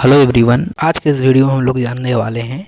Hello everyone, आज के इस वीडियो में हम लोग जानने वाले हैं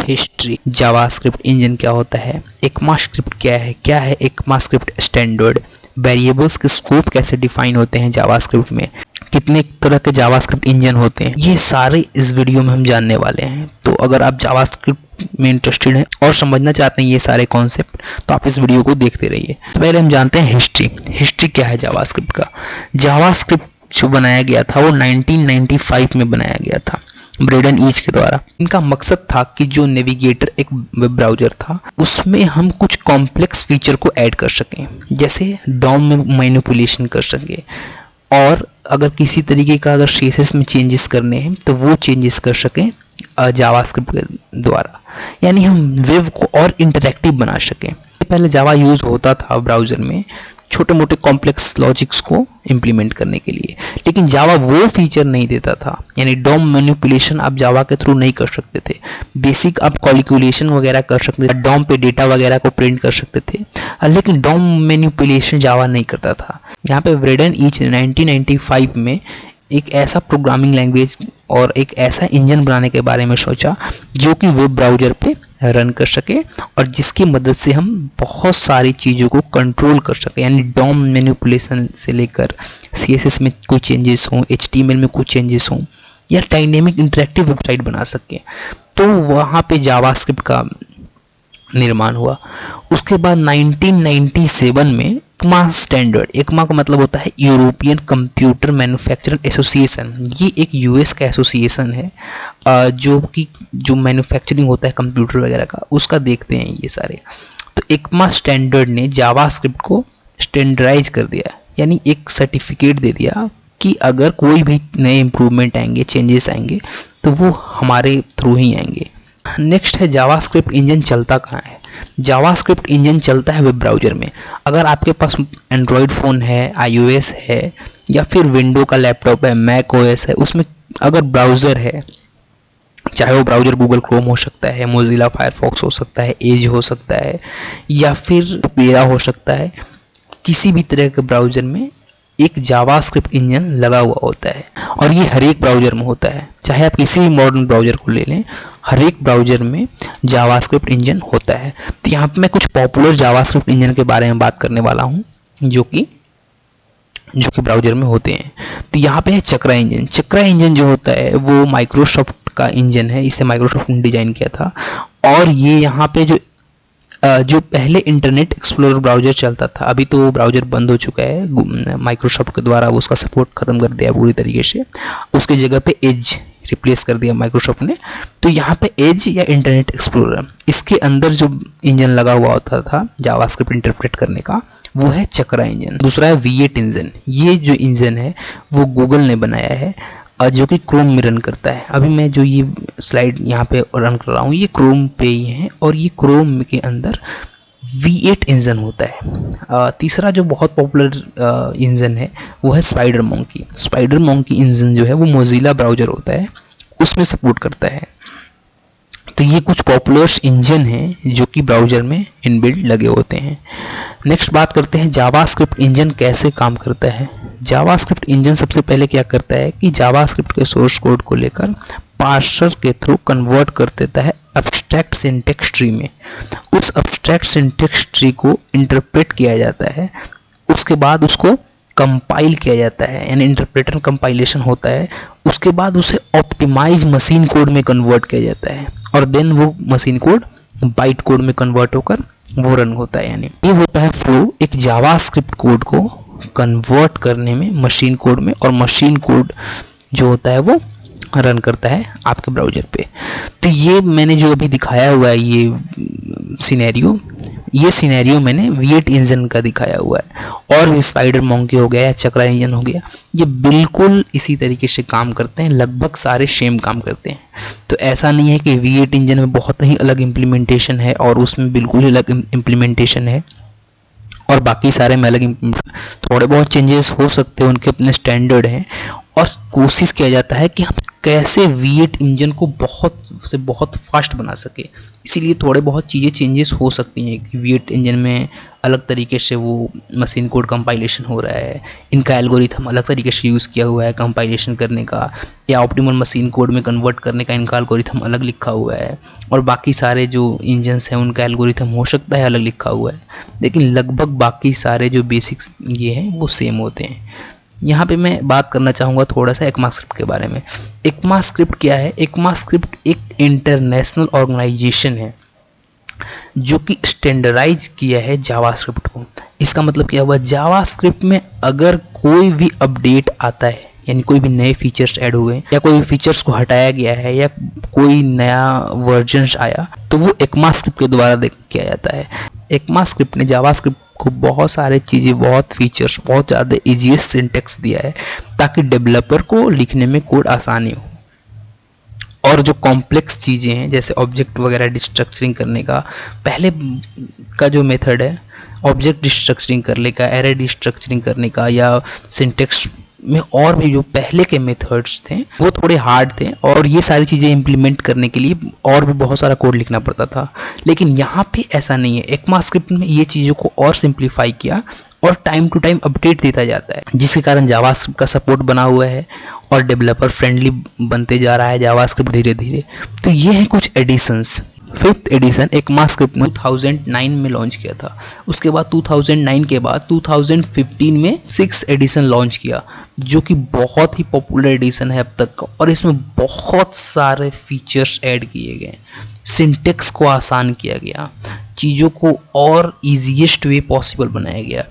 हिस्ट्री। जावास्क्रिप्ट इंजन क्या होता है, ECMAScript क्या है ECMAScript स्टैंडर्ड, वेरिएबल्स के स्कोप कैसे डिफाइन होते हैं जावास्क्रिप्ट में, कितने तरह के जावास्क्रिप्ट इंजन होते हैं, ये सारे इस वीडियो में हम जानने वाले हैं। तो अगर आप जावास्क्रिप्ट में इंटरेस्टेड हैं और समझना चाहते हैं ये सारे कॉन्सेप्ट, तो आप इस वीडियो को देखते रहिए। तो पहले हम जानते हैं हिस्ट्री क्या है जावास्क्रिप्ट का। जावास्क्रिप्ट जो बनाया गया था वो 1995 में बनाया गया था ब्रेडन ईच के द्वारा। इनका मकसद था कि जो नेविगेटर एक वेब ब्राउज़र था उसमें हम कुछ कॉम्प्लेक्स फीचर को ऐड कर सकें, जैसे डॉम में मैनिपुलेशन कर सकें, और अगर किसी तरीके का अगर सीएसएस में चेंजेस करने हैं तो वो चेंजेस कर सकें जावास्क्रिप्ट के द्वारा, यानी हम वेब को और इंटरैक्टिव बना सकें। पहले जावा यूज़ होता था ब्राउज़र में छोटे मोटे कॉम्प्लेक्स लॉजिक्स को इम्प्लीमेंट करने के लिए, लेकिन जावा वो फीचर नहीं देता था, यानी डॉम मैनिपुलेशन आप जावा के थ्रू नहीं कर सकते थे। बेसिक आप कैलकुलेशन वगैरह कर सकते थे, डॉम पे डेटा वगैरह को प्रिंट कर सकते थे, लेकिन डॉम मैनिपुलेशन जावा नहीं करता था। यहाँ पे ब्रेडन ईच ने 1995 में एक ऐसा प्रोग्रामिंग लैंग्वेज और एक ऐसा इंजन बनाने के बारे में सोचा जो कि वेब ब्राउज़र पे रन कर सके और जिसकी मदद से हम बहुत सारी चीज़ों को कंट्रोल कर सके, यानी डॉम मैनिपुलेशन से लेकर सीएसएस में कोई चेंजेस हों, एचटीएमएल में कुछ चेंजेस हों, या डायनेमिक इंटरैक्टिव वेबसाइट बना सके। तो वहाँ पे जावास्क्रिप्ट का निर्माण हुआ। उसके बाद 1997 में ECMA स्टैंडर्ड, ECMA का मतलब होता है यूरोपियन कंप्यूटर मैन्युफैक्चरिंग एसोसिएशन। ये एक यूएस का एसोसिएशन है जो मैन्युफैक्चरिंग होता है कंप्यूटर वगैरह का, उसका देखते हैं ये सारे। तो ECMA स्टैंडर्ड ने जावास्क्रिप्ट को स्टैंडर्डाइज कर दिया, यानी एक सर्टिफिकेट दे दिया कि अगर कोई भी नए इम्प्रूवमेंट आएंगे, चेंजेस आएंगे, तो वो हमारे थ्रू ही आएंगे। नेक्स्ट है जावास्क्रिप्ट इंजन चलता कहाँ है। जावास्क्रिप्ट इंजन चलता है वेब ब्राउज़र में। अगर आपके पास एंड्रॉयड फ़ोन है, iOS है, या फिर विंडो का लैपटॉप है, मैक ओएस है, उसमें अगर ब्राउज़र है, चाहे वो ब्राउज़र गूगल क्रोम हो सकता है, मोजिला फायरफॉक्स हो सकता है, एज हो सकता है, या फिर ओपेरा हो सकता है, किसी भी तरह के ब्राउज़र में एक जावास्क्रिप्ट इंजन लगा हुआ होता है, और ये हर एक ब्राउज़र में होता है। चाहे आप किसी भी मॉडर्न ब्राउज़र को ले लें, हर एक ब्राउज़र में जावास्क्रिप्ट इंजन होता है। तो यहाँ पे मैं कुछ पॉपुलर जावास्क्रिप्ट इंजन के बारे में बात करने वाला हूँ जो कि ब्राउज़र में होते हैं। तो यहाँ पे है चक्रा इंजन। चक्रा इंजन जो होता है वो माइक्रोसॉफ्ट का इंजन है, इसे माइक्रोसॉफ्ट ने डिज़ाइन किया था। और ये यहाँ पे जो पहले इंटरनेट एक्सप्लोरर ब्राउज़र चलता था, अभी तो वो ब्राउज़र बंद हो चुका है, माइक्रोसॉफ्ट के द्वारा उसका सपोर्ट ख़त्म कर दिया पूरी तरीके से। उसके जगह पे एज रिप्लेस कर दिया माइक्रोसॉफ्ट ने। तो यहाँ पे एज या इंटरनेट एक्सप्लोरर, इसके अंदर जो इंजन लगा हुआ होता था जावास्क्रिप्ट इंटरप्रेट करने का, वो है चक्रा इंजन। दूसरा है V8 इंजन। ये जो इंजन है वो गूगल ने बनाया है, जो कि क्रोम में रन करता है। अभी मैं जो ये स्लाइड यहाँ पे रन कर रहा हूँ ये क्रोम पे ही है, और ये क्रोम के अंदर V8 इंजन होता है। तीसरा जो बहुत पॉपुलर इंजन है वो है spider monkey. Spider monkey engine जो है वो मोजिला ब्राउज़र होता है, उसमें सपोर्ट करता है। तो ये कुछ पॉपुलर इंजन हैं जो कि ब्राउज़र में इनबिल्ट लगे होते हैं। नेक्स्ट बात करते हैं जावास्क्रिप्ट इंजन कैसे काम करता है। जावास्क्रिप्ट इंजन सबसे पहले क्या करता है कि जावास्क्रिप्ट के सोर्स कोड को लेकर पार्सर के थ्रू कन्वर्ट कर देता है एब्स्ट्रैक्ट सिंटैक्स ट्री में। उस एब्स्ट्रैक्ट सिंटैक्स ट्री को इंटरप्रेट किया जाता है, उसके बाद उसको कंपाइल किया जाता है, यानी इंटरप्रेटर कंपाइलेशन होता है। उसके बाद उसे ऑप्टिमाइज मशीन कोड में कन्वर्ट किया जाता है, और देन वो मशीन कोड बाइट कोड में कन्वर्ट होकर वो रन होता है। यानी ये होता है फ्लो एक जावास्क्रिप्ट कोड को कन्वर्ट करने में मशीन कोड में, और मशीन कोड जो होता है वो रन करता है आपके ब्राउज़र पे। तो ये मैंने जो अभी दिखाया हुआ है ये सिनेरियो मैंने V8 इंजन का दिखाया हुआ है। और भी स्पाइडर मोंकी हो गया या चक्रा इंजन हो गया, ये बिल्कुल इसी तरीके से काम करते हैं, लगभग सारे सेम काम करते हैं। तो ऐसा नहीं है कि V8 इंजन में बहुत ही अलग इम्प्लीमेंटेशन है और उसमें बिल्कुल ही अलग इम्प्लीमेंटेशन है और बाकी सारे में अलग। थोड़े बहुत चेंजेस हो सकते हैं, उनके अपने स्टैंडर्ड हैं, और कोशिश किया जाता है कि हम कैसे V8 इंजन को बहुत फास्ट बना सके। इसीलिए थोड़े बहुत चीज़ें चेंजेस हो सकती हैं कि V8 इंजन में अलग तरीके से वो मशीन कोड कंपाइलेशन हो रहा है, इनका एल्गोरिथम अलग तरीके से यूज़ किया हुआ है कंपाइलेशन करने का, या ऑप्टिमल मशीन कोड में कन्वर्ट करने का इनका एल्गोरिथम अलग लिखा हुआ है, और बाकी सारे जो इंजन्स हैं उनका एल्गोरिथम हो सकता है अलग लिखा हुआ है, लेकिन लगभग बाकी सारे जो बेसिक्स ये हैं वो सेम होते हैं। यहाँ पे मैं बात करना चाहूँगा थोड़ा सा ECMAScript के बारे में। ECMAScript क्या है? ECMAScript एक इंटरनेशनल ऑर्गेनाइजेशन है जो कि स्टैंडर्डाइज किया है जावास्क्रिप्ट को। इसका मतलब क्या हुआ? जावास्क्रिप्ट में अगर कोई भी अपडेट आता है, यानी कोई भी नए फीचर्स ऐड हुए या कोई फीचर्स को हटाया गया है या कोई नया वर्जन्स आया, तो वो ECMAScript के द्वारा किया जाता है। ECMAScript ने जावास्क्रिप्ट को बहुत सारे चीज़ें, बहुत फीचर्स, बहुत ज़्यादा ईजीएस्ट सिंटैक्स दिया है ताकि डेवलपर को लिखने में कोड आसानी हो। और जो कॉम्प्लेक्स चीज़ें हैं जैसे ऑब्जेक्ट वगैरह डिस्ट्रक्चरिंग करने का, पहले का जो मेथड है ऑब्जेक्ट डिस्ट्रक्चरिंग करने का, एरे डिस्ट्रक्चरिंग करने का, या सिंटेक्स में और भी जो पहले के मेथड्स थे वो थोड़े हार्ड थे, और ये सारी चीज़ें इम्प्लीमेंट करने के लिए और भी बहुत सारा कोड लिखना पड़ता था। लेकिन यहाँ पे ऐसा नहीं है। ECMAScript में ये चीज़ों को और सिंप्लीफाई किया और टाइम टू टाइम अपडेट देता जाता है, जिसके कारण जावास्क्रिप्ट का सपोर्ट बना हुआ है और डेवलपर फ्रेंडली बनते जा रहा है जावास्क्रिप्ट धीरे धीरे। तो ये हैं कुछ एडिशंस। 5th एडिशन ECMAScript ने 2009 में लॉन्च किया था। उसके बाद 2009 के बाद 2015 में 6th एडिशन लॉन्च किया, जो कि बहुत ही पॉपुलर एडिशन है अब तक का, और इसमें बहुत सारे फीचर्स ऐड किए गए, सिंटेक्स को आसान किया गया, चीज़ों को और ईजीएस्ट वे पॉसिबल बनाया गया।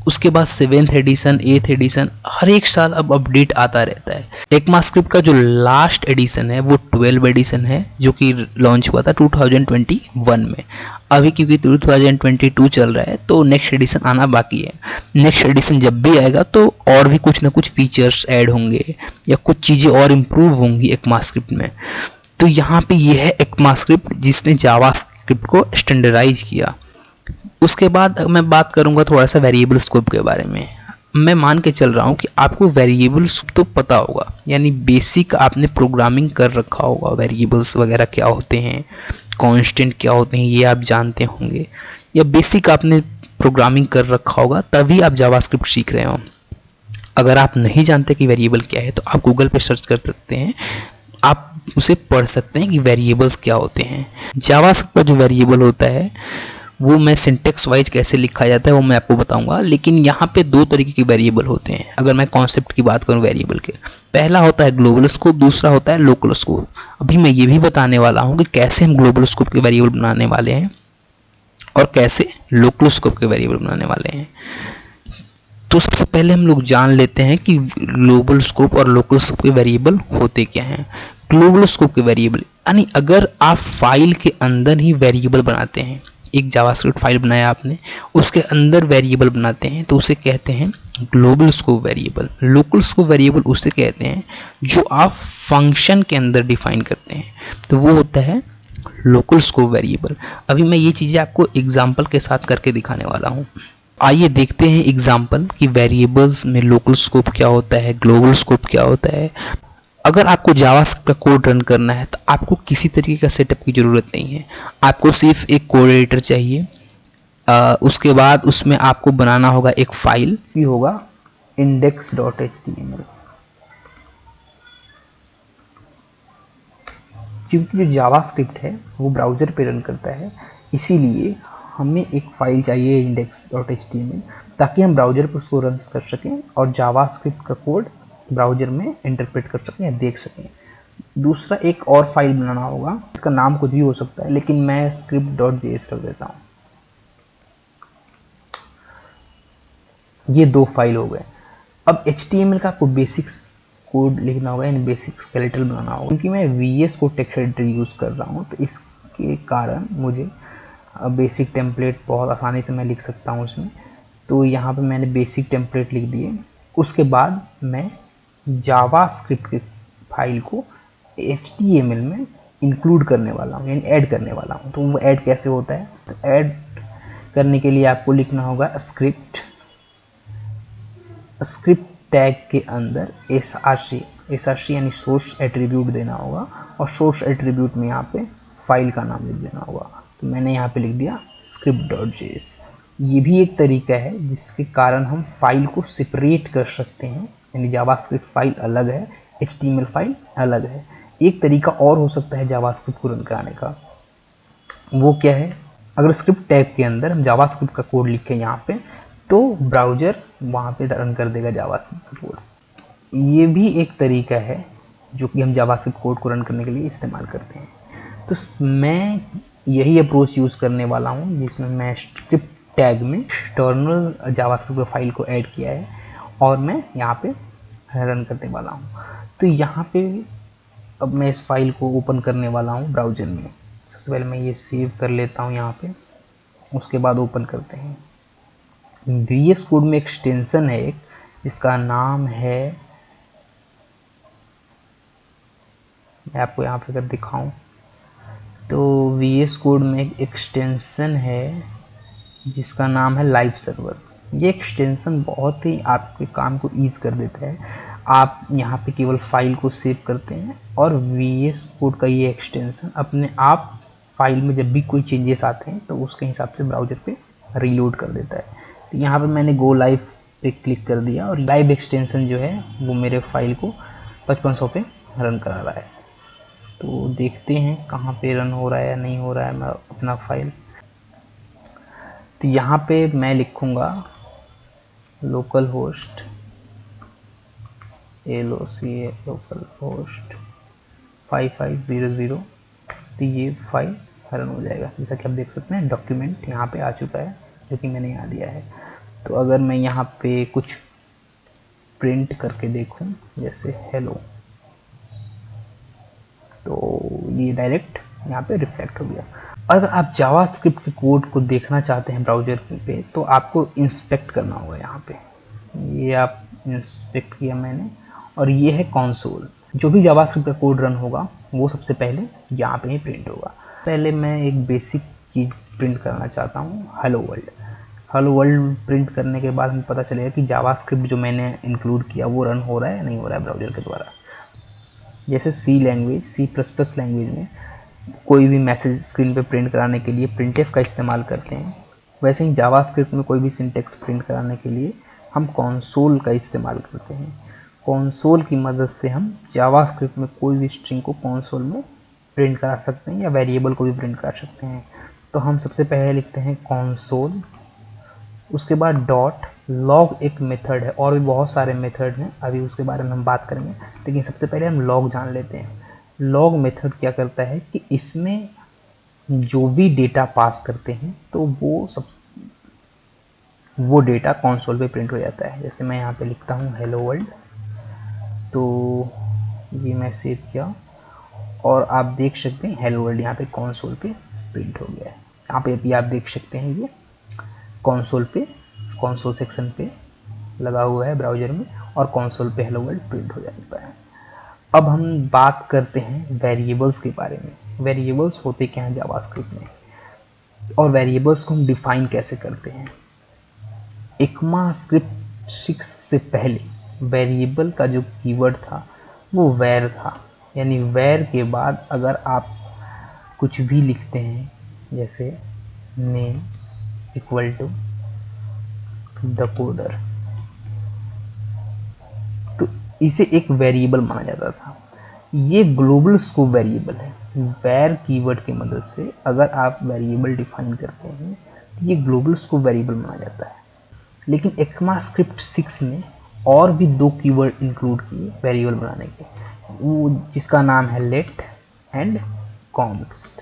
उसके बाद 7th एडिशन, 8th एडिशन, हर एक साल अब अपडेट आता रहता है। ECMAScript का जो लास्ट एडिशन है वो 12 एडिशन है, जो कि लॉन्च हुआ था 2021 में। अभी क्योंकि 2022 चल रहा है तो नेक्स्ट एडिशन आना बाकी है। नेक्स्ट एडिशन जब भी आएगा तो और भी कुछ ना कुछ फीचर्स ऐड होंगे या कुछ चीज़ें और इम्प्रूव होंगी ECMAScript में। तो यहाँ पे ये है ECMAScript जिसने जावास्क्रिप्ट को स्टैंडर्डाइज किया। उसके बाद मैं बात करूंगा थोड़ा सा वेरिएबल स्कोप के बारे में। मैं मान के चल रहा हूँ कि आपको वेरिएबल्स तो पता होगा, यानी बेसिक आपने प्रोग्रामिंग कर रखा होगा, वेरिएबल्स वगैरह क्या होते हैं, कांस्टेंट क्या होते हैं ये आप जानते होंगे, या बेसिक आपने प्रोग्रामिंग कर रखा होगा तभी आप जावास्क्रिप्ट सीख रहे हो। अगर आप नहीं जानते कि वेरिएबल क्या है तो आप गूगल पे सर्च कर सकते हैं, आप उसे पढ़ सकते हैं कि वेरिएबल्स क्या होते हैं। जावास्क्रिप्ट का जो वेरिएबल होता है वो मैं सिंटेक्स वाइज कैसे लिखा जाता है वो मैं आपको बताऊंगा, लेकिन यहाँ पे दो तरीके के वेरिएबल होते हैं। अगर मैं कॉन्सेप्ट की बात करूँ वेरिएबल के, पहला होता है ग्लोबल स्कोप, दूसरा होता है लोकल स्कोप। अभी मैं ये भी बताने वाला हूँ कि कैसे हम ग्लोबल स्कोप के वेरिएबल बनाने वाले हैं और कैसे लोकल स्कोप के वेरिएबल बनाने वाले हैं। तो सबसे पहले हम लोग जान लेते हैं कि ग्लोबल स्कोप और लोकल स्कोप के वेरिएबल होते क्या हैं। ग्लोबल स्कोप के वेरिएबल यानी अगर आप फाइल के अंदर ही वेरिएबल बनाते हैं, एक जावास्क्रिप्ट फाइल बनाया आपने, उसके अंदर वेरिएबल बनाते हैं तो उसे कहते हैं global scope variable. Local scope variable उसे कहते हैं जो आप फंक्शन के अंदर डिफाइन करते हैं, तो वो होता है लोकल स्कोप वेरिएबल। अभी मैं ये चीज़ें आपको एग्जाम्पल के साथ करके दिखाने वाला हूँ। आइए देखते हैं एग्जाम्पल कि वेरिएबल्स में लोकल स्कोप क्या होता है, ग्लोबल स्कोप क्या होता है। अगर आपको जावास्क्रिप्ट का कोड रन करना है तो आपको किसी तरीके का सेटअप की ज़रूरत नहीं है, आपको सिर्फ एक कोड एडिटर चाहिए। उसके बाद उसमें आपको बनाना होगा एक फाइल भी होगा index.html। क्योंकि जो जावास्क्रिप्ट है वो ब्राउज़र पे रन करता है, इसीलिए हमें एक फ़ाइल चाहिए index.html, ताकि हम ब्राउज़र पर उसको रन कर सकें और जावास्क्रिप्ट का कोड ब्राउज़र में इंटरप्रेट कर सकें या देख सकें। दूसरा एक और फाइल बनाना होगा, इसका नाम कुछ भी हो सकता है, लेकिन मैं script.js रख देता हूँ। ये दो फाइल हो गए। अब HTML का आपको बेसिक्स कोड लिखना होगा, यानी बेसिक स्केलेटल बनाना होगा। क्योंकि मैं VS को टेक्स्ट एडिटर यूज़ कर रहा हूँ तो इसके कारण मुझे बेसिक टेम्पलेट बहुत आसानी से मैं लिख सकता हूँ उसमें। तो यहाँ पे मैंने बेसिक टेम्पलेट लिख दिए। उसके बाद मैं जावास्क्रिप्ट की फाइल को HTML में इंक्लूड करने वाला हूँ, यानी ऐड करने वाला हूँ। तो वो ऐड कैसे होता है? तो ऐड करने के लिए आपको लिखना होगा स्क्रिप्ट टैग के अंदर src यानी सोर्स एट्रीब्यूट देना होगा, और सोर्स एट्रीब्यूट में यहाँ पे फाइल का नाम लिख देना होगा। तो मैंने यहाँ पे लिख दिया script.js। ये भी एक तरीका है जिसके कारण हम फाइल को सेपरेट कर सकते हैं, यानी जावास्क्रिप्ट फाइल अलग है, HTML फाइल अलग है। एक तरीका और हो सकता है जावास्क्रिप्ट को रन कराने का, वो क्या है, अगर स्क्रिप्ट टैग के अंदर हम जावास्क्रिप्ट का कोड लिखें यहाँ पे, तो ब्राउजर वहाँ पे रन कर देगा जावास्क्रिप्ट का कोड। ये भी एक तरीका है जो कि हम जावास्क्रिप्ट कोड को रन करने के लिए इस्तेमाल करते हैं। तो मैं यही अप्रोच यूज़ करने वाला हूँ जिसमें मैं स्क्रिप्ट टैग में एक्सटर्नल जावास्क्रिप्ट फाइल को ऐड किया है और मैं यहाँ पे रन करने वाला हूँ। तो यहाँ पे अब मैं इस फाइल को ओपन करने वाला हूँ ब्राउज़र में। सबसे पहले मैं ये सेव कर लेता हूँ यहाँ पे, उसके बाद ओपन करते हैं। VS कोड में एक्सटेंशन है एक, इसका नाम है, मैं आपको यहाँ पे अगर दिखाऊं तो VS कोड में एक एक्सटेंशन है जिसका नाम है लाइव सर्वर। ये एक्सटेंशन बहुत ही आपके काम को ईज कर देता है। आप यहाँ पे केवल फाइल को सेव करते हैं और VS कोड का ये एक्सटेंशन अपने आप फाइल में जब भी कोई चेंजेस आते हैं तो उसके हिसाब से ब्राउजर पे रीलोड कर देता है। तो यहाँ पे मैंने गो लाइव पे क्लिक कर दिया और लाइव एक्सटेंशन जो है वो मेरे फाइल को 5500 पे रन करा रहा है। तो देखते हैं कहाँ पे रन हो रहा है या नहीं हो रहा है मैं अपना फाइल। तो यहाँ पे मैं लिखूँगा लोकल होस्ट लोकल होस्ट 5500, तो ये फाइल रन हो जाएगा। जैसा कि आप देख सकते हैं डॉक्यूमेंट यहाँ पे आ चुका है जो कि मैंने यहाँ दिया है। तो अगर मैं यहाँ पे कुछ प्रिंट करके देखूँ जैसे हेलो, तो ये डायरेक्ट यहाँ पे रिफ्लेक्ट हो गया। अगर आप जावास्क्रिप्ट के कोड को देखना चाहते हैं ब्राउजर पे तो आपको इंस्पेक्ट करना होगा। यहाँ पे ये आप इंस्पेक्ट किया मैंने और ये है कंसोल। जो भी जावास्क्रिप्ट का कोड रन होगा वो सबसे पहले यहाँ पे ही प्रिंट होगा। पहले मैं एक बेसिक चीज़ प्रिंट करना चाहता हूँ, hello world. Hello world print करने के बाद हमें पता चलेगा कि जावास्क्रिप्ट जो मैंने इंक्लूड किया वो रन हो रहा है या नहीं हो रहा है ब्राउजर के द्वारा। जैसे C++ लैंग्वेज में कोई भी मैसेज स्क्रीन पे प्रिंट कराने के लिए printf का इस्तेमाल करते हैं, वैसे ही जावास्क्रिप्ट में कोई भी सिंटेक्स प्रिंट कराने के लिए हम कंसोल का इस्तेमाल करते हैं। कंसोल की मदद से हम जावास्क्रिप्ट में कोई भी स्ट्रिंग को कंसोल में प्रिंट करा सकते हैं या वेरिएबल को भी प्रिंट करा सकते हैं। तो हम सबसे पहले लिखते हैं कंसोल, उसके बाद डॉट लॉग एक मेथड है, और भी बहुत सारे मेथड हैं, अभी उसके बारे में हम बात करेंगे, लेकिन सबसे पहले हम लॉग जान लेते हैं। लॉग मेथड क्या करता है कि इसमें जो भी डेटा पास करते हैं तो वो डेटा कंसोल पे प्रिंट हो जाता है। जैसे मैं यहाँ पे लिखता हूँ हेलो वर्ल्ड, तो ये मैं सेव किया और आप देख सकते हैं हेलो वर्ल्ड यहाँ पे कंसोल पे प्रिंट हो गया है। यहाँ पे अभी आप देख सकते हैं ये कंसोल सेक्शन पे लगा हुआ है ब्राउजर में और कंसोल पे हेलो वर्ल्ड प्रिंट हो जाता है। अब हम बात करते हैं वेरिएबल्स के बारे में। वेरिएबल्स होते क्या हैं जावास्क्रिप्ट में और वेरिएबल्स को हम डिफाइन कैसे करते हैं। ECMAScript 6 से पहले वेरिएबल का जो कीवर्ड था वो वैर था, यानी वैर के बाद अगर आप कुछ भी लिखते हैं जैसे name equal to the coder, तो इसे एक वेरिएबल माना जाता था। ये ग्लोबल स्कोप वेरिएबल है। वैर कीवर्ड की मदद से अगर आप वेरिएबल डिफाइन करते हैं तो ये ग्लोबल स्कोप वेरिएबल माना जाता है। लेकिन ECMAScript 6 ने और भी दो कीवर्ड इंक्लूड किए वेरिएबल बनाने के, वो जिसका नाम है लेट एंड कॉन्स्ट।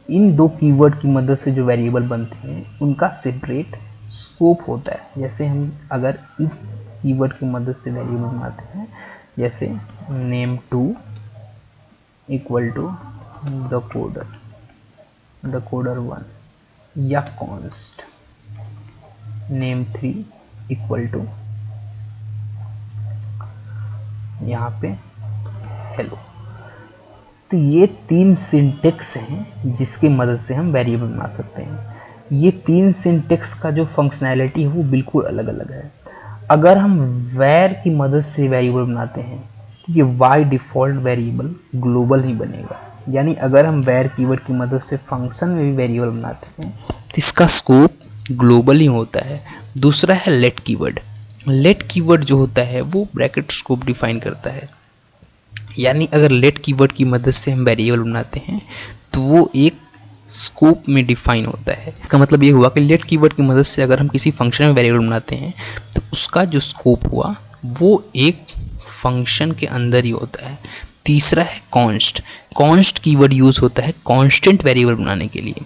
इन दो कीवर्ड की मदद से जो वेरिएबल बनते हैं उनका सेपरेट स्कोप होता है। जैसे हम अगर इस कीवर्ड की मदद से वेरिएबल बनाते हैं जैसे name 2 equal to the coder 1, या कॉन्स्ट नेम 3 इक्वल टू यहाँ पे हेलो। तो ये तीन सिंटेक्स हैं जिसकी मदद से हम वेरिएबल बना सकते हैं। ये तीन सिंटेक्स का जो फंक्शनैलिटी है वो बिल्कुल अलग अलग है। अगर हम वैर की मदद से वेरिएबल बनाते हैं तो ये बाय डिफ़ॉल्ट वेरिएबल ग्लोबल ही बनेगा। यानी अगर हम वैर कीवर्ड की मदद से फंक्शन में भी वेरिएबल बनाते हैं तो इसका स्कोप ग्लोबली होता है। दूसरा है लेट कीवर्ड। लेट कीवर्ड जो होता है वो ब्रैकेट स्कोप डिफाइन करता है, यानी अगर लेट कीवर्ड की मदद से हम वेरिएबल बनाते हैं तो वो एक स्कोप में डिफाइन होता है। इसका मतलब ये हुआ कि लेट कीवर्ड की मदद से अगर हम किसी फंक्शन में वेरिएबल बनाते हैं तो उसका जो स्कोप हुआ वो एक फंक्शन के अंदर ही होता है। तीसरा है कॉन्स्ट। कॉन्स्ट कीवर्ड यूज होता है कांस्टेंट वेरिएबल बनाने के लिए।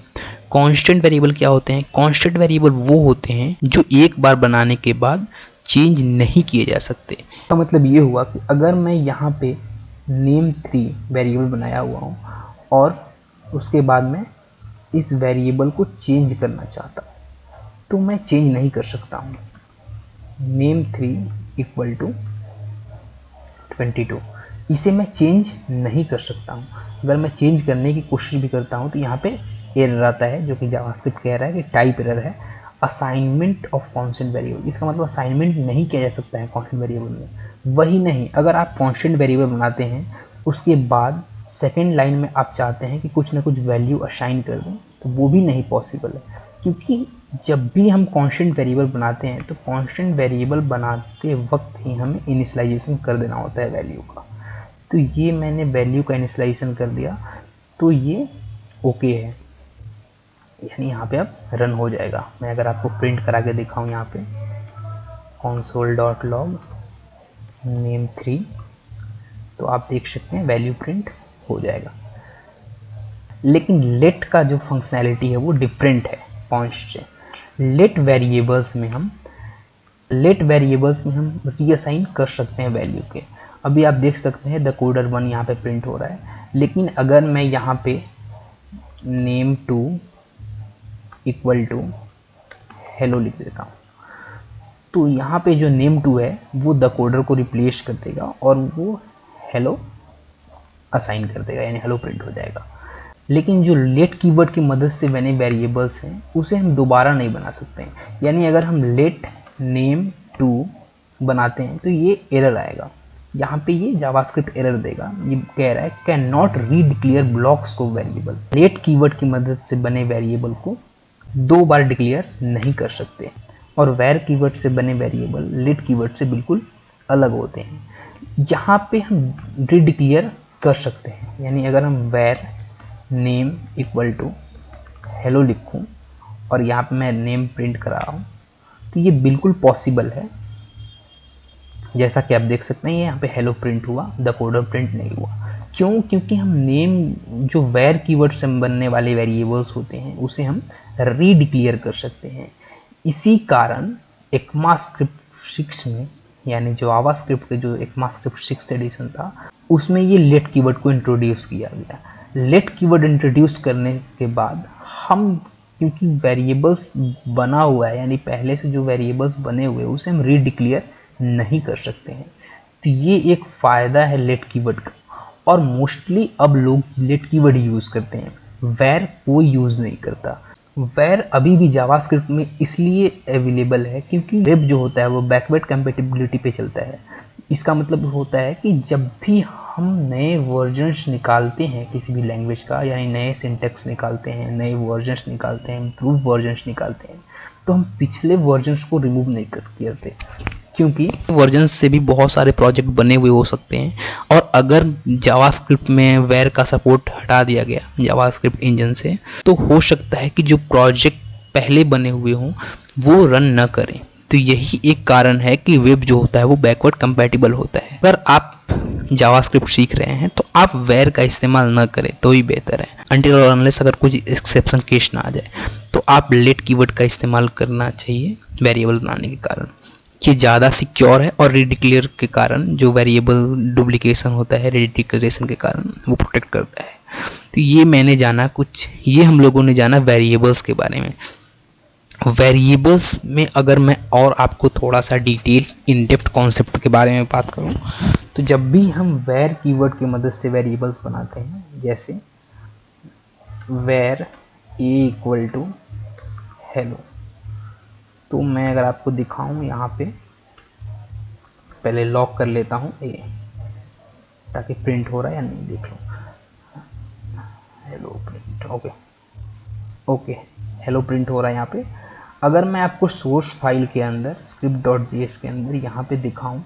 कांस्टेंट वेरिएबल क्या होते हैं? कांस्टेंट वेरिएबल वो होते हैं जो एक बार बनाने के बाद चेंज नहीं किए जा सकते। इसका मतलब ये हुआ कि अगर मैं यहाँ पे name3 वेरिएबल बनाया हुआ हूँ और उसके बाद मैं इस वेरिएबल को चेंज करना चाहता हूँ तो मैं चेंज नहीं कर सकता हूँ। name3 इक्वल टू 22, इसे मैं चेंज नहीं कर सकता हूँ। अगर मैं चेंज करने की कोशिश भी करता हूँ तो यहाँ पे एरर आता है जो कि जावास्क्रिप्ट कह रहा है कि टाइप एरर है, असाइनमेंट ऑफ कांस्टेंट वेरिएबल। इसका मतलब असाइनमेंट नहीं किया जा सकता है कांस्टेंट वेरिएबल में। वही नहीं, अगर आप कांस्टेंट वेरिएबल बनाते हैं उसके बाद सेकेंड लाइन में आप चाहते हैं कि कुछ ना कुछ वैल्यू असाइन कर दें तो वो भी नहीं पॉसिबल है, क्योंकि जब भी हम कांस्टेंट वेरिएबल बनाते हैं तो कांस्टेंट वेरिएबल बनाते वक्त ही हमें इनिशियलाइजेशन कर देना होता है वैल्यू का। तो ये मैंने वैल्यू का इनिशियलाइजेशन कर दिया तो ये ओके है, यानी यहाँ पे अब रन हो जाएगा। मैं अगर आपको प्रिंट करा के दिखाऊँ यहाँ पे console.log name3 तो आप देख सकते हैं वैल्यू प्रिंट हो जाएगा। लेकिन लेट का जो फंक्शनैलिटी है वो डिफरेंट है कॉन्स्ट से। लेट वेरिएबल्स में हम रीअसाइन कर सकते हैं वैल्यू के। अभी आप देख सकते हैं द कोडर 1 यहाँ पे प्रिंट हो रहा है, लेकिन अगर मैं यहाँ पे name2 इक्वल टू हेलो लिख देता हूँ तो यहाँ पे जो name2 है वो द कोडर को रिप्लेस कर देगा और वो हेलो असाइन कर देगा, यानी हेलो प्रिंट हो जाएगा। लेकिन जो लेट कीवर्ड की मदद से बने वेरिएबल्स हैं उसे हम दोबारा नहीं बना सकते हैं, यानी अगर हम लेट name2 बनाते हैं तो ये एरर आएगा। यहाँ पे ये जावास्क्रिप्ट एरर देगा, ये कह रहा है कैन नॉट रीडिक्लेयर ब्लॉक्स को वेरिएबल। लेट कीवर्ड की मदद से बने वेरिएबल को दो बार डिक्लेयर नहीं कर सकते, और वैर कीवर्ड से बने वेरिएबल लेट कीवर्ड से बिल्कुल अलग होते हैं। यहाँ पे हम रीडिक्लेयर कर सकते हैं, यानी अगर हम वैर नेम इक्वल टू हेलो लिखूँ और यहाँ पे मैं नेम प्रिंट करा रहा हूँ तो ये बिल्कुल पॉसिबल है। जैसा कि आप देख सकते हैं यहाँ पे हेलो प्रिंट हुआ, द कोडर प्रिंट नहीं हुआ। क्यों? क्योंकि हम नेम जो वैर कीवर्ड से बनने वाले वेरिएबल्स होते हैं उसे हम रीडिक्लेयर कर सकते हैं। इसी कारण ECMAScript 6 में, यानी जो जावास्क्रिप्ट के जो ECMAScript 6 एडिशन था उसमें ये लेट कीवर्ड को इंट्रोड्यूस किया गया। लेट कीवर्ड इंट्रोड्यूस करने के बाद हम, क्योंकि वेरिएबल्स बना हुआ है, यानी पहले से जो वेरिएबल्स बने हुए हैं उसे हम रीडिक्लेयर नहीं कर सकते हैं। तो ये एक फ़ायदा है लेट कीवर्ड का, और मोस्टली अब लोग लेट कीवर्ड यूज़ करते हैं, वैर कोई यूज़ नहीं करता। वैर अभी भी जावास्क्रिप्ट में इसलिए अवेलेबल है क्योंकि वेब जो होता है वो बैकवर्ड कंपैटिबिलिटी पे चलता है। इसका मतलब होता है कि जब भी हम नए वर्जन्स निकालते हैं किसी भी लैंग्वेज का, यानी नए सिंटेक्स निकालते हैं, नए वर्जन्स निकालते हैं, इम्प्रूव वर्जन्स निकालते हैं, तो हम पिछले वर्जन्स को रिमूव नहीं करते, क्योंकि वर्जन्स से भी बहुत सारे प्रोजेक्ट बने हुए हो सकते हैं। और अगर जावास्क्रिप्ट में वैर का सपोर्ट हटा दिया गया जावास्क्रिप्ट इंजन से तो हो सकता है कि जो प्रोजेक्ट पहले बने हुए हों वो रन न करें। तो यही एक कारण है कि वेब जो होता है वो बैकवर्ड कंपैटिबल होता है। अगर आप जावास्क्रिप्ट सीख रहे हैं तो आप वैर का इस्तेमाल न करें तो ही बेहतर है, अनटिल और अनलेस अगर कुछ एक्सेप्शन केस ना आ जाए तो आप लेट कीवर्ड का इस्तेमाल करना चाहिए वेरिएबल बनाने के कारण। ये ज़्यादा सिक्योर है और रीडिक्लेयर के कारण जो वेरिएबल डुप्लीकेशन होता है रीडिक्लेरेशन के कारण वो प्रोटेक्ट करता है। तो ये मैंने जाना कुछ, ये हम लोगों ने जाना वेरिएबल्स के बारे में। वेरिएबल्स में अगर मैं और आपको थोड़ा सा डिटेल इन डेप्थ कॉन्सेप्ट के बारे में बात करूं तो जब भी हम वैर कीवर्ड की मदद से वेरिएबल्स बनाते हैं, जैसे वैर ए इक्वल टू हेलो, तो मैं अगर आपको दिखाऊं यहाँ पे पहले लॉक कर लेता हूँ ए ताकि प्रिंट हो रहा है या नहीं देख लो। Hello print, okay hello print हो रहा है यहाँ पे। अगर मैं आपको सोर्स फाइल के अंदर script.js के अंदर यहाँ पे दिखाऊं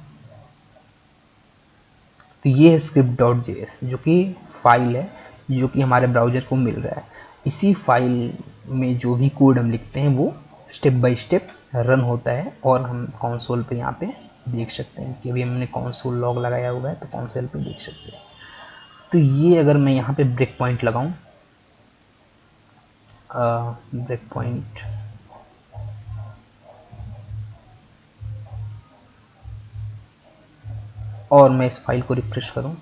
तो ये है script.js जो कि फाइल है जो कि हमारे ब्राउज़र को मिल रहा है। इसी फाइल में जो भी कोड हम लिखते हैं वो स्टेप बाय स्टेप रन होता है और हम कंसोल पे यहाँ पे देख सकते हैं कि अभी हमने कंसोल लॉग लगाया हुआ है तो कंसोल पे देख सकते हैं। तो ये अगर मैं यहाँ पे ब्रेक पॉइंट लगाऊं, ब्रेक पॉइंट और मैं इस फाइल को रिफ्रेश करूं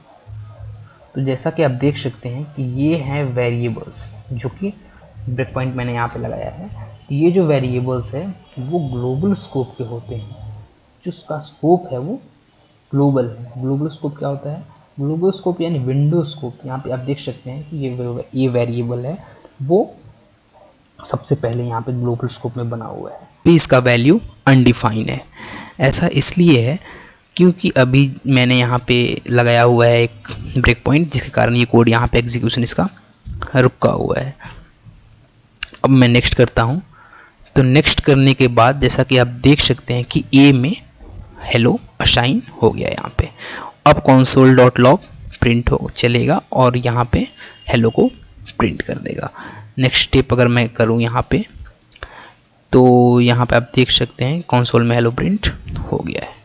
तो जैसा कि आप देख सकते हैं कि ये हैं वेरिएबल्स जो कि ब्रेक पॉइंट मैंने यहाँ पे लगाया है। ये जो वेरिएबल्स है वो ग्लोबल स्कोप के होते हैं, जो उसका स्कोप है वो ग्लोबल है। ग्लोबल स्कोप क्या होता है? ग्लोबल स्कोप यानी विंडो स्कोप। यहाँ पे आप देख सकते हैं कि ये वेरिएबल है वो सबसे पहले यहाँ पे ग्लोबल स्कोप में बना हुआ है, भी इसका वैल्यू अनडिफाइंड है। ऐसा इसलिए है क्योंकि अभी मैंने यहाँ पे लगाया हुआ है एक ब्रेक पॉइंट जिसके कारण ये कोड यहाँ पे एग्जीक्यूशन इसका रुका हुआ है। अब मैं नेक्स्ट करता हूँ तो नेक्स्ट करने के बाद जैसा कि आप देख सकते हैं कि ए में हेलो असाइन हो गया यहाँ पे। अब console.log प्रिंट हो चलेगा और यहाँ पे हेलो को प्रिंट कर देगा। नेक्स्ट स्टेप अगर मैं करूँ यहाँ पे तो यहाँ पे आप देख सकते हैं कंसोल में हेलो प्रिंट हो गया है।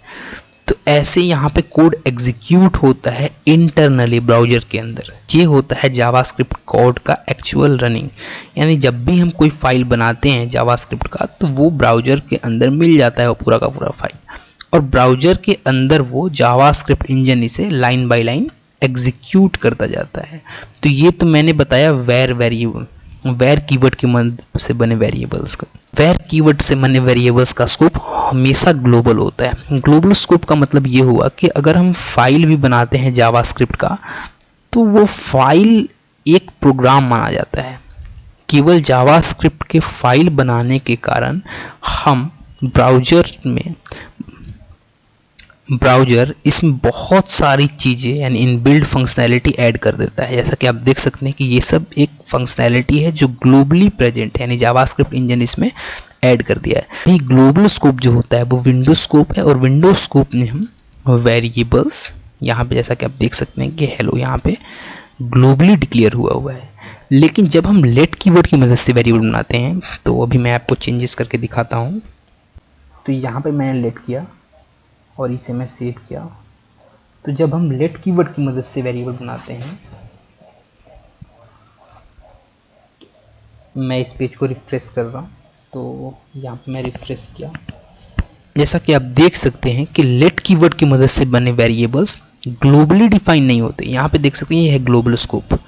तो ऐसे यहाँ पे कोड एग्जीक्यूट होता है इंटरनली ब्राउज़र के अंदर। ये होता है जावास्क्रिप्ट कोड का एक्चुअल रनिंग, यानी जब भी हम कोई फाइल बनाते हैं जावास्क्रिप्ट का तो वो ब्राउज़र के अंदर मिल जाता है वो पूरा का पूरा फाइल, और ब्राउज़र के अंदर वो जावास्क्रिप्ट इंजन इसे लाइन बाय लाइन एग्जीक्यूट करता जाता है। तो ये तो मैंने बताया वेर कीवर्ड की मदद से बने वेरिएबल्स का। वेर कीवर्ड से बने वेरिएबल्स का स्कोप हमेशा ग्लोबल होता है। ग्लोबल स्कोप का मतलब ये हुआ कि अगर हम फाइल भी बनाते हैं जावास्क्रिप्ट का तो वो फाइल एक प्रोग्राम माना जाता है। केवल जावास्क्रिप्ट के फाइल बनाने के कारण हम ब्राउज़र इसमें बहुत सारी चीज़ें यानी इनबिल्ड फंक्शनैलिटी ऐड कर देता है। जैसा कि आप देख सकते हैं कि ये सब एक फंक्शनैलिटी है जो ग्लोबली प्रेजेंट है, यानी जावास्क्रिप्ट इंजन इसमें ऐड कर दिया है। ये ग्लोबल स्कोप जो होता है वो विंडो स्कोप है, और विंडो स्कोप में हम वेरिएबल्स यहाँ पे जैसा कि आप देख सकते हैं कि हेलो यहाँ पे ग्लोबली डिक्लेयर हुआ है। लेकिन जब हम लेट कीवर्ड की मदद से वेरिएबल बनाते हैं तो अभी मैं आपको चेंजेस करके दिखाता हूँ। तो यहाँ पे मैंने लेट किया और इसे मैं सेव किया। तो जब हम लेट कीवर्ड की मदद से वेरिएबल बनाते हैं, मैं इस पेज को रिफ्रेश कर रहा हूँ तो यहाँ पे मैं रिफ्रेश किया, जैसा कि आप देख सकते हैं कि लेट कीवर्ड की मदद से बने वेरिएबल्स ग्लोबली डिफाइन नहीं होते। यहाँ पे देख सकते हैं ये है ग्लोबल स्कोप,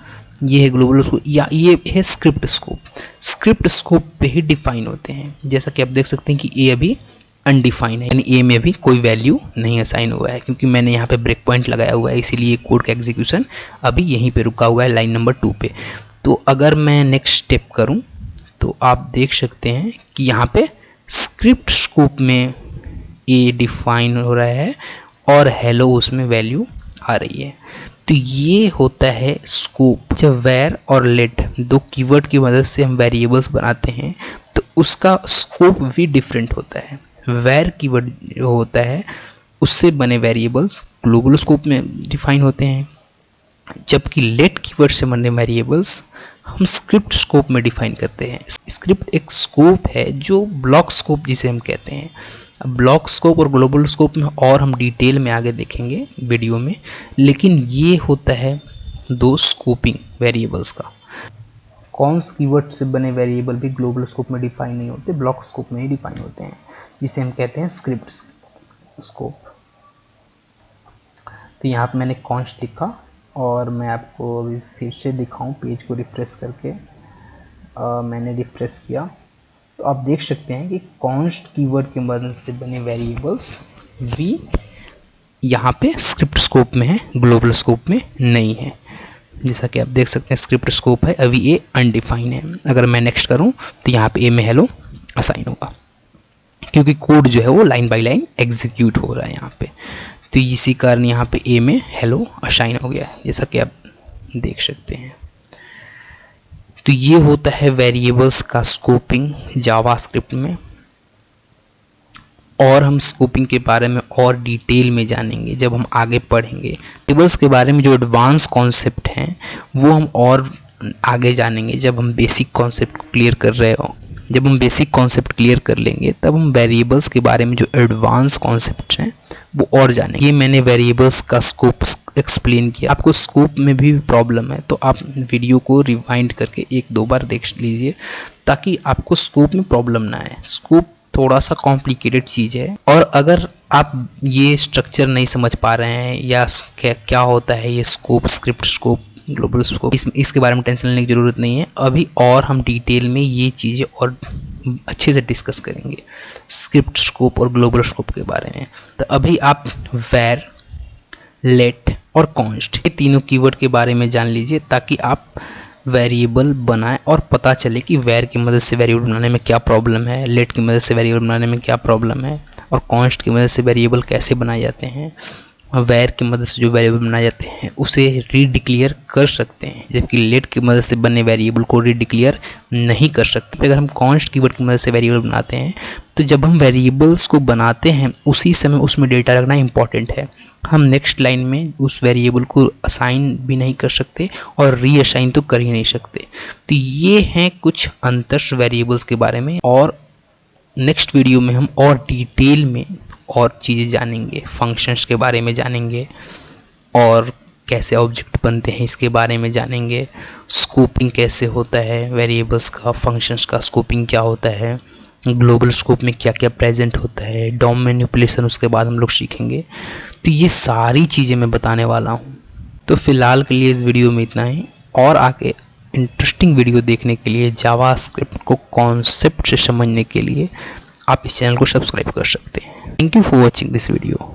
ये है ग्लोबल स्कोप, या ये है स्क्रिप्ट स्कोप। स्क्रिप्ट स्कोप पे ही डिफाइन होते हैं। जैसा कि आप देख सकते हैं कि ए अभी अनडिफाइन है, यानी ए में भी कोई वैल्यू नहीं असाइन हुआ है, क्योंकि मैंने यहाँ पे ब्रेक पॉइंट लगाया हुआ है, इसीलिए कोड का एग्जीक्यूशन अभी यहीं पे रुका हुआ है लाइन नंबर 2 पे। तो अगर मैं नेक्स्ट स्टेप करूँ तो आप देख सकते हैं कि यहाँ पे स्क्रिप्ट स्कोप में ए डिफाइन हो रहा है और हेलो उसमें वैल्यू आ रही है। तो ये होता है स्कोप। जब वेर और लेट दो कीवर्ड की मदद से हम वेरिएबल्स बनाते हैं तो उसका स्कोप भी डिफरेंट होता है। वेर कीवर्ड जो होता है उससे बने वेरिएबल्स ग्लोबल स्कोप में डिफाइन होते हैं, जबकि लेट कीवर्ड से बने वेरिएबल्स हम स्क्रिप्ट स्कोप में डिफाइन करते हैं। स्क्रिप्ट एक स्कोप है जो ब्लॉक स्कोप जिसे हम कहते हैं। अब ब्लॉक स्कोप और ग्लोबल स्कोप में और हम डिटेल में आगे देखेंगे वीडियो में, लेकिन ये होता है दो स्कोपिंग वेरिएबल्स का। कॉन्स कीवर्ड से बने वेरिएबल भी ग्लोबल स्कोप में डिफाइन नहीं होते, ब्लॉक स्कोप में ही डिफाइन होते हैं, जिसे हम कहते हैं स्क्रिप्ट स्कोप। तो यहाँ पे मैंने कॉन्स्ट लिखा और मैं आपको अभी फिर से दिखाऊं पेज को रिफ्रेश करके। मैंने रिफ्रेश किया तो आप देख सकते हैं कि कॉन्स्ट कीवर्ड की मदद से बने वेरिएबल्स भी यहाँ पे स्क्रिप्ट स्कोप में है, ग्लोबल स्कोप में नहीं है। जैसा कि आप देख सकते हैं स्क्रिप्ट स्कोप है, अभी ये अनडिफाइन है। अगर मैं नेक्स्ट करूँ तो यहाँ पे ए में हेलो असाइन होगा, क्योंकि कोड जो है वो लाइन बाय लाइन एग्जीक्यूट हो रहा है यहाँ पे। तो इसी कारण यहाँ पे ए में हेलो असाइन हो गया है, जैसा कि आप देख सकते हैं। तो ये होता है वेरिएबल्स का स्कोपिंग जावास्क्रिप्ट में। और हम स्कोपिंग के बारे में और डिटेल में जानेंगे जब हम आगे पढ़ेंगे। टेबल्स के बारे में जो एडवांस कॉन्सेप्ट हैं वो हम और आगे जानेंगे जब हम बेसिक कॉन्सेप्ट को क्लियर कर रहे हो। जब हम बेसिक कॉन्सेप्ट क्लियर कर लेंगे तब हम वेरिएबल्स के बारे में जो एडवांस कॉन्सेप्ट हैं वो और जानेंगे। ये मैंने वेरिएबल्स का स्कोप एक्सप्लेन किया। आपको स्कोप में भी प्रॉब्लम है तो आप वीडियो को रिवाइंड करके एक दो बार देख लीजिए ताकि आपको स्कोप में प्रॉब्लम ना आए। स्कोप थोड़ा सा कॉम्प्लिकेटेड चीज़ है, और अगर आप ये स्ट्रक्चर नहीं समझ पा रहे हैं या क्या होता है ये scope, script scope, global scope, इसके बारे में टेंशन लेने की ज़रूरत नहीं है। अभी और हम डिटेल में ये चीज़ें और अच्छे से डिस्कस करेंगे स्क्रिप्ट स्कोप और ग्लोबल स्कोप के बारे में। तो अभी आप वेर, लेट और कॉन्स्ट ये तीनों कीवर्ड के बारे में जान लीजिए ताकि आप वेरिएबल बनाएं और पता चले कि वेर की मदद से वेरिएबल बनाने में क्या प्रॉब्लम है, लेट की मदद से वेरिएबल बनाने में क्या प्रॉब्लम है, और कॉन्स्ट की मदद से वेरिएबल कैसे बनाए जाते हैं। वेर की मदद से जो वेरिएबल बनाए जाते हैं उसे रीडिक्लेयर कर सकते हैं, जबकि लेट की मदद से बने वेरिएबल को रीडिक्लेयर नहीं कर सकते। अगर हम कॉन्स्ट कीवर्ड की मदद से वेरिएबल बनाते हैं तो जब हम वेरिएबल्स को बनाते हैं उसी समय उसमें डेटा रखना इंपॉर्टेंट है। हम नेक्स्ट लाइन में उस वेरिएबल को असाइन भी नहीं कर सकते और रीअसाइन तो कर ही नहीं सकते। तो ये हैं कुछ अंतर वेरिएबल्स के बारे में, और नेक्स्ट वीडियो में हम और डिटेल में और चीज़ें जानेंगे, फंक्शंस के बारे में जानेंगे और कैसे ऑब्जेक्ट बनते हैं इसके बारे में जानेंगे, स्कोपिंग कैसे होता है वेरिएबल्स का, फंक्शंस का स्कोपिंग क्या होता है, ग्लोबल स्कोप में क्या क्या प्रेजेंट होता है, डॉम मैनिपुलेशन उसके बाद हम लोग सीखेंगे। तो ये सारी चीज़ें मैं बताने वाला हूँ। तो फिलहाल के लिए इस वीडियो में इतना ही, और आगे इंटरेस्टिंग वीडियो देखने के लिए, जावास्क्रिप्ट को कॉन्सेप्ट से समझने के लिए आप इस चैनल को सब्सक्राइब कर सकते हैं। Thank you for watching this video.